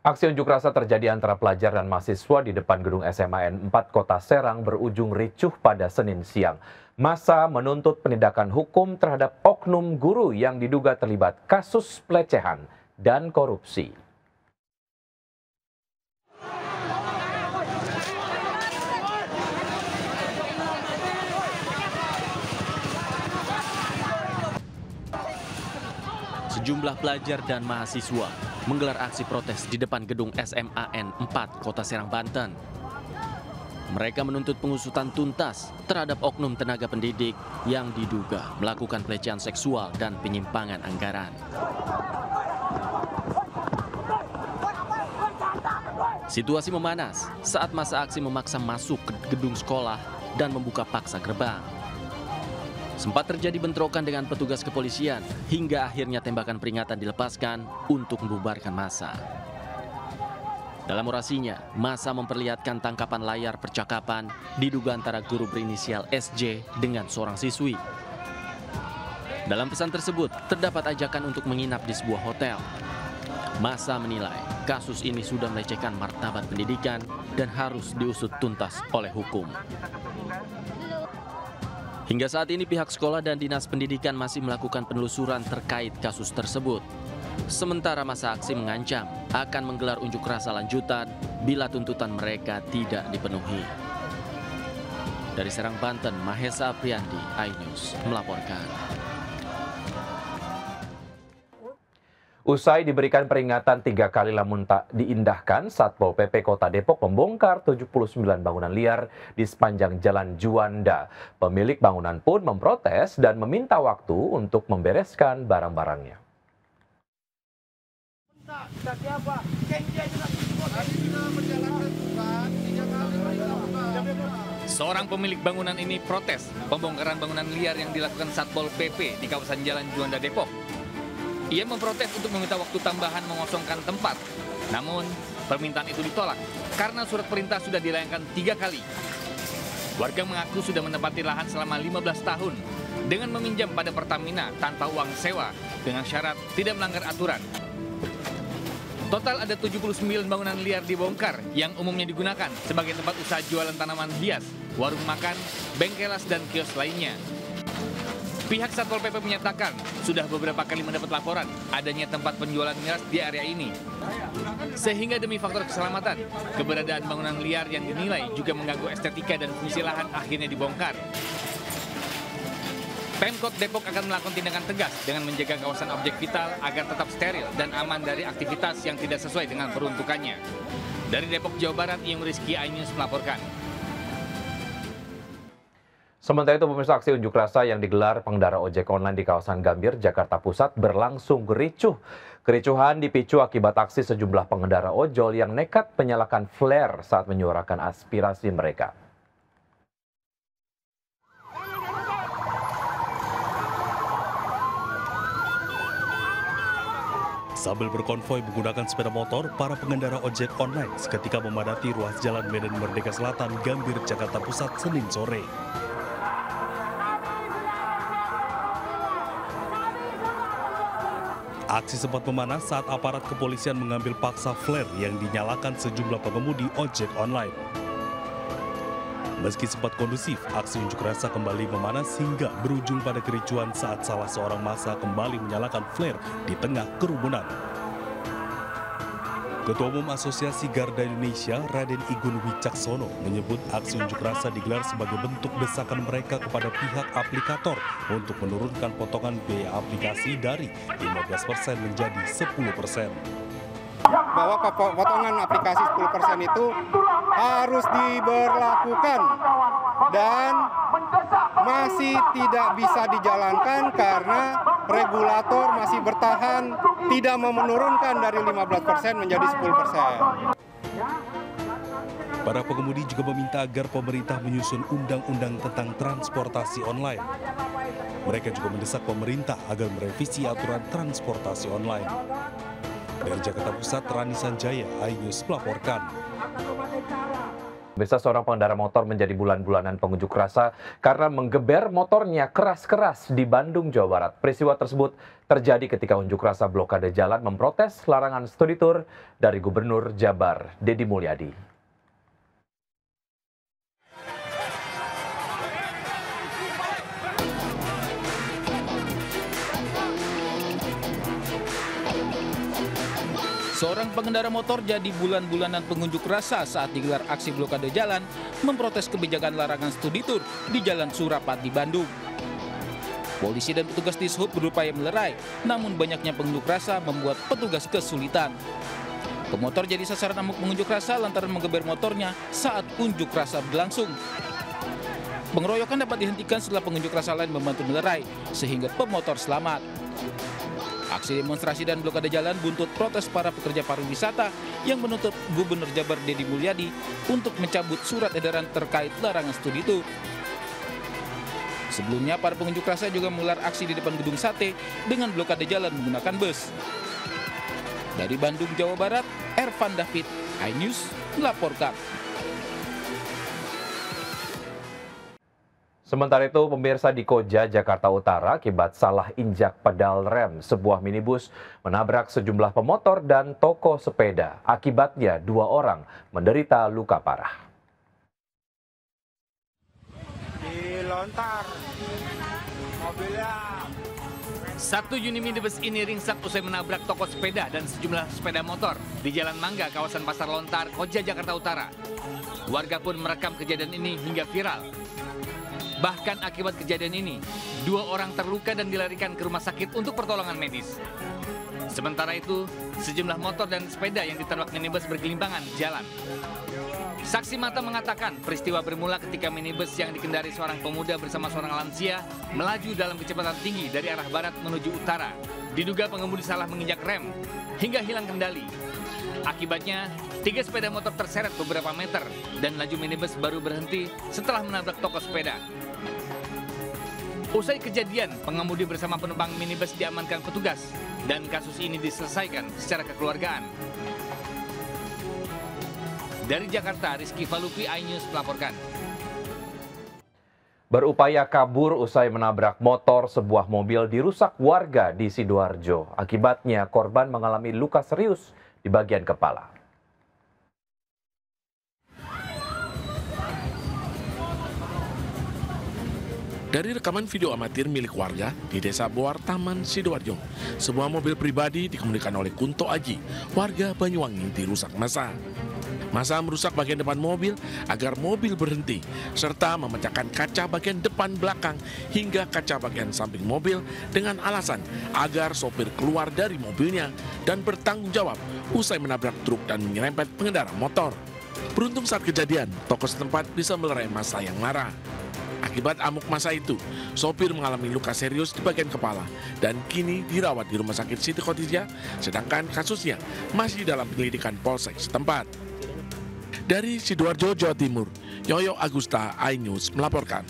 Aksi unjuk rasa terjadi antara pelajar dan mahasiswa di depan gedung SMAN 4 Kota Serang berujung ricuh pada Senin siang. Massa menuntut penindakan hukum terhadap oknum guru yang diduga terlibat kasus pelecehan dan korupsi. Sejumlah pelajar dan mahasiswa menggelar aksi protes di depan gedung SMAN 4 Kota Serang, Banten. Mereka menuntut pengusutan tuntas terhadap oknum tenaga pendidik yang diduga melakukan pelecehan seksual dan penyimpangan anggaran. Situasi memanas saat massa aksi memaksa masuk ke gedung sekolah dan membuka paksa gerbang. Sempat terjadi bentrokan dengan petugas kepolisian hingga akhirnya tembakan peringatan dilepaskan untuk membubarkan massa. Dalam orasinya, massa memperlihatkan tangkapan layar percakapan diduga antara guru berinisial SJ dengan seorang siswi. Dalam pesan tersebut, terdapat ajakan untuk menginap di sebuah hotel. Massa menilai kasus ini sudah melecehkan martabat pendidikan dan harus diusut tuntas oleh hukum. Hingga saat ini pihak sekolah dan dinas pendidikan masih melakukan penelusuran terkait kasus tersebut. Sementara massa aksi mengancam akan menggelar unjuk rasa lanjutan bila tuntutan mereka tidak dipenuhi. Dari Serang, Banten, Mahesa Apriandi, iNews melaporkan. Usai diberikan peringatan 3 kali namun tak diindahkan, Satpol PP Kota Depok membongkar 79 bangunan liar di sepanjang Jalan Juanda. Pemilik bangunan pun memprotes dan meminta waktu untuk membereskan barang-barangnya. Seorang pemilik bangunan ini protes pembongkaran bangunan liar yang dilakukan Satpol PP di kawasan Jalan Juanda, Depok. Ia memprotes untuk meminta waktu tambahan mengosongkan tempat. Namun, permintaan itu ditolak karena surat perintah sudah dilayangkan 3 kali. Warga mengaku sudah menempati lahan selama 15 tahun dengan meminjam pada Pertamina tanpa uang sewa dengan syarat tidak melanggar aturan. Total ada 79 bangunan liar dibongkar yang umumnya digunakan sebagai tempat usaha jualan tanaman hias, warung makan, bengkelas, dan kios lainnya. Pihak Satpol PP menyatakan sudah beberapa kali mendapat laporan adanya tempat penjualan miras di area ini. Sehingga demi faktor keselamatan, keberadaan bangunan liar yang dinilai juga mengganggu estetika dan fungsi lahan akhirnya dibongkar. Pemkot Depok akan melakukan tindakan tegas dengan menjaga kawasan objek vital agar tetap steril dan aman dari aktivitas yang tidak sesuai dengan peruntukannya. Dari Depok, Jawa Barat, Iyung Rizky, iNews melaporkan. Sementara itu, pemirsa, aksi unjuk rasa yang digelar pengendara ojek online di kawasan Gambir, Jakarta Pusat berlangsung ricuh. Kericuhan dipicu akibat aksi sejumlah pengendara ojol yang nekat menyalakan flare saat menyuarakan aspirasi mereka. Sambil berkonvoi menggunakan sepeda motor, para pengendara ojek online seketika memadati ruas Jalan Medan Merdeka Selatan, Gambir, Jakarta Pusat, Senin sore. Aksi sempat memanas saat aparat kepolisian mengambil paksa flare yang dinyalakan sejumlah pengemudi ojek online. Meski sempat kondusif, aksi unjuk rasa kembali memanas hingga berujung pada kericuhan saat salah seorang massa kembali menyalakan flare di tengah kerumunan. Ketua Umum Asosiasi Garda Indonesia, Raden Igun Wicaksono, menyebut aksi unjuk rasa digelar sebagai bentuk desakan mereka kepada pihak aplikator untuk menurunkan potongan biaya aplikasi dari 15% menjadi 10%. Bahwa potongan aplikasi 10% itu harus diberlakukan dan masih tidak bisa dijalankan karena regulator masih bertahan tidak mau menurunkan dari 15% menjadi 10%. Para pengemudi juga meminta agar pemerintah menyusun undang-undang tentang transportasi online. Mereka juga mendesak pemerintah agar merevisi aturan transportasi online. Dari Jakarta Pusat, Rani Sanjaya, iNews melaporkan. Bisa seorang pengendara motor menjadi bulan-bulanan pengunjuk rasa karena menggeber motornya keras-keras di Bandung, Jawa Barat. Peristiwa tersebut terjadi ketika unjuk rasa blokade jalan memprotes larangan studi tour dari Gubernur Jabar, Deddy Mulyadi. Seorang pengendara motor jadi bulan-bulanan pengunjuk rasa saat digelar aksi blokade jalan memprotes kebijakan larangan studi tour di Jalan Surapati, Bandung. Polisi dan petugas Dishub berupaya melerai, namun banyaknya pengunjuk rasa membuat petugas kesulitan. Pemotor jadi sasaran amuk pengunjuk rasa lantaran menggeber motornya saat unjuk rasa berlangsung. Pengeroyokan dapat dihentikan setelah pengunjuk rasa lain membantu melerai, sehingga pemotor selamat. Aksi demonstrasi dan blokade jalan buntut protes para pekerja pariwisata yang menuntut Gubernur Jabar Deddy Mulyadi untuk mencabut surat edaran terkait larangan studi tour. Sebelumnya, para pengunjuk rasa juga menggelar aksi di depan gedung sate dengan blokade jalan menggunakan bus. Dari Bandung, Jawa Barat, Ervan David, iNews melaporkan. Sementara itu, pemirsa, di Koja, Jakarta Utara, akibat salah injak pedal rem, sebuah minibus menabrak sejumlah pemotor dan toko sepeda. Akibatnya, 2 orang menderita luka parah. Dilontar mobilnya. 1 unit minibus ini ringsek usai menabrak toko sepeda dan sejumlah sepeda motor di Jalan Mangga, kawasan Pasar Lontar, Koja, Jakarta Utara. Warga pun merekam kejadian ini hingga viral. Bahkan akibat kejadian ini, 2 orang terluka dan dilarikan ke rumah sakit untuk pertolongan medis. Sementara itu, sejumlah motor dan sepeda yang ditabrak minibus bergelimpangan di jalan. Saksi mata mengatakan peristiwa bermula ketika minibus yang dikendari seorang pemuda bersama seorang lansia melaju dalam kecepatan tinggi dari arah barat menuju utara. Diduga pengemudi salah menginjak rem hingga hilang kendali. Akibatnya, 3 sepeda motor terseret beberapa meter dan laju minibus baru berhenti setelah menabrak toko sepeda. Usai kejadian, pengemudi bersama penumpang minibus diamankan petugas dan kasus ini diselesaikan secara kekeluargaan. Dari Jakarta, Rizky Falupi, iNews melaporkan. Berupaya kabur usai menabrak motor, sebuah mobil dirusak warga di Sidoarjo. Akibatnya, korban mengalami luka serius di bagian kepala. Dari rekaman video amatir milik warga di Desa Boar Taman, Sidoarjo, sebuah mobil pribadi dikemudikan oleh Kunto Aji, warga Banyuwangi, dirusak massa. Massa merusak bagian depan mobil agar mobil berhenti, serta memecahkan kaca bagian depan belakang hingga kaca bagian samping mobil dengan alasan agar sopir keluar dari mobilnya dan bertanggung jawab usai menabrak truk dan menyerempet pengendara motor. Beruntung saat kejadian, tokoh setempat bisa melerai massa yang marah. Akibat amuk massa itu, sopir mengalami luka serius di bagian kepala dan kini dirawat di Rumah Sakit Siti Khotijah, sedangkan kasusnya masih dalam penyelidikan Polsek setempat. Dari Sidoarjo, Jawa Timur, Yoyo Agusta, iNews melaporkan.